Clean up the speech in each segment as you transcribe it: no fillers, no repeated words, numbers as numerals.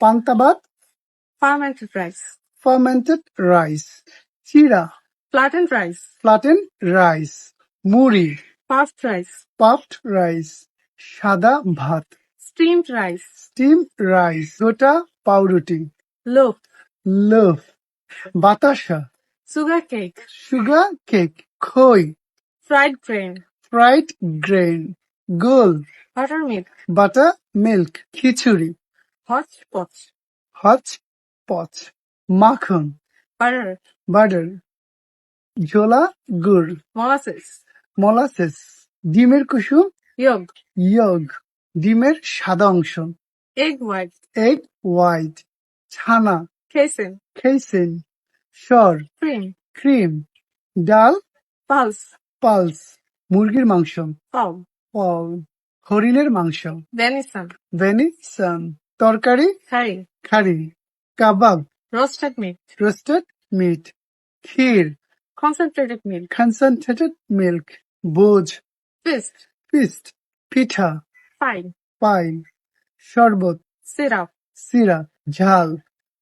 পান্তা ভাত, fermented rice, fermented rice, চিরা, flattened rice, ফ্লাটেন রাইস, মুড়ি, puffed rice, পাফড রাইস, সাদা ভাত, steamed rice, স্টিম রাইস, গোটা পাউরুটি, loaf, লোফ, বাতাসা, sugar cake, সুগার কেক, খই, fried grain, ফ্রাইড গ্রেন, গোল, buttermilk, বাটার মিল্ক, খিচুড়ি, hodgepodge, হচ পচ, মাখন, butter, বাটার, ঝোলা গুড়, molasses, মোলাসেস, ডিমের কুসুম, yolk, ইয়গ, ডিমের সাদা অংশ, egg white, এগ হোয়াইট, ছানা, casein, খেসিন, সর, cream, ক্রিম, ডাল, pulse, পালস, মুরগির মাংস, fowl, পল, হরিণের মাংস, venison, ভেনিসন, তরকারি, curry, খারি, কাবাব, roasted meat, রোস্টেড মিট, ক্ষীর, concentrated milk, কনসেন্ট্রেটেড মিল্ক, বোঝ, twist, পিস্ট, পিঠা, pie, পাইন, শরবত, syrup, সিরাপ, ঝাল,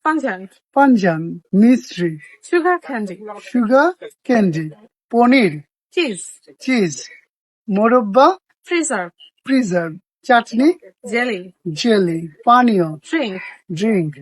pungent, পাঞ্জান, Misri, sugar candy, sugar candy, পনির, cheese, চিজ, মোরব্বা, preserve, প্রিজার্ভ, চাটনি, jelly, জেলি, পানীয়, drink, ড্রিঙ্ক,